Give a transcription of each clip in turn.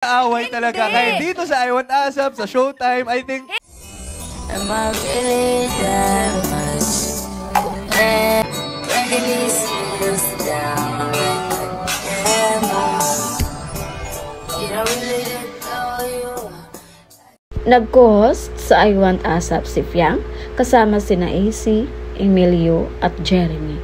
Away talaga. Kahit dito sa I Want ASAP, sa Showtime, I think... Am I really that much? And when these feels down, am I? You don't really know you. Nag-co-host sa I Want ASAP si Fiang kasama sina AC, Emilio at Jeremy.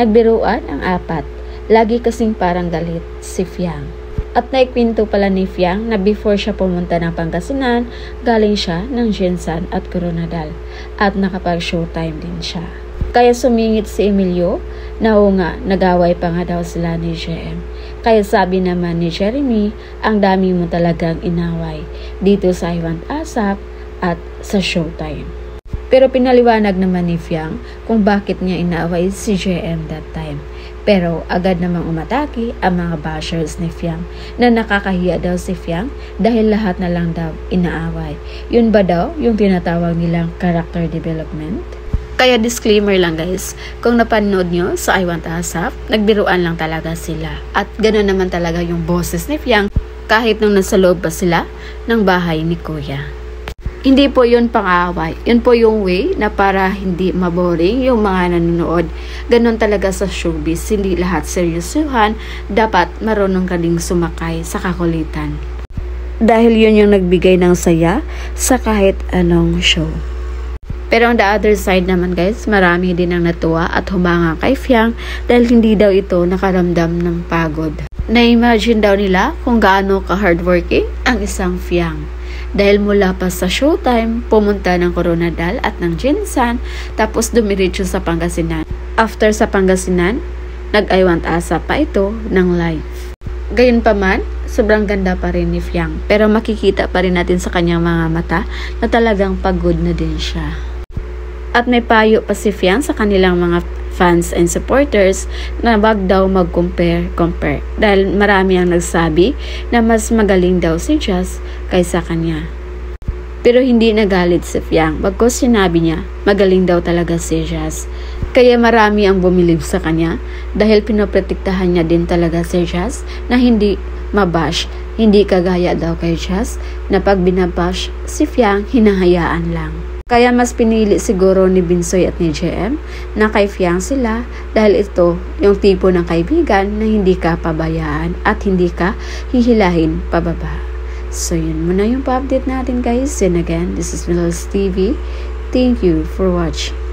Nagbiruan ang apat. Lagi kasing parang galit si Fiang. At naikwento pala ni Fiang na before siya pumunta ng Pangasinan, galing siya ng Jinsan at Coronadal at nakapag-showtime din siya. Kaya sumingit si Emilio na nga, nagaway pa nga daw sila ni JM. Kaya sabi naman ni Jeremy, ang dami mo talagang inaway dito sa I Want ASAP at sa Showtime. Pero pinaliwanag naman ni Fiang kung bakit niya inaaway si JM that time. Pero agad namang umatake ang mga bashers ni Fiang na nakakahiya daw si Fiang dahil lahat na lang daw inaaway. Yun ba daw yung tinatawag nilang character development? Kaya disclaimer lang guys, kung napanood nyo sa I Want ASAP, nagbiruan lang talaga sila. At gano'n naman talaga yung boses ni Fiang kahit nung nasa loob pa sila ng bahay ni Kuya. Hindi po yun pang-aaway. Yun po yung way na para hindi maboring yung mga nanonood. Ganon talaga sa showbiz. Hindi lahat seryosuhan. Dapat marunong ka ding sumakay sa kakulitan. Dahil yun yung nagbigay ng saya sa kahit anong show. Pero on the other side naman guys, marami din ang natuwa at humanga kay Fiang dahil hindi daw ito nakaramdam ng pagod. Na-imagine daw nila kung gaano ka-hardworking ang isang Fiang. Dahil mula pa sa Showtime, pumunta ng Coronadal at ng Jinsan, tapos dumiretso sa Pangasinan. After sa Pangasinan, nag-I Want ASAP pa ito ng live. Gayunpaman, sobrang ganda pa rin ni Fiang, pero makikita pa rin natin sa kanyang mga mata na talagang pagod na din siya. At may payo pa si Fiang sa kanilang mga fans and supporters na wag daw mag-compare dahil marami ang nagsabi na mas magaling daw si Jazz kaysa kanya. Pero hindi nagalit si Fiang bagkus sinabi niya magaling daw talaga si Jazz. Kaya marami ang bumilib sa kanya dahil pinoprotektahan niya din talaga si Jazz na hindi mabash. Hindi kagaya daw kay Jazz na pag binabash si Fiang hinahayaan lang. Kaya mas pinili siguro ni Binsoy at ni JM na kay Fiang sila dahil ito yung tipo ng kaibigan na hindi ka pabayaan at hindi ka hihilahin pababa. So yun muna yung pa-update natin guys. And again, this is Mills TV. Thank you for watching.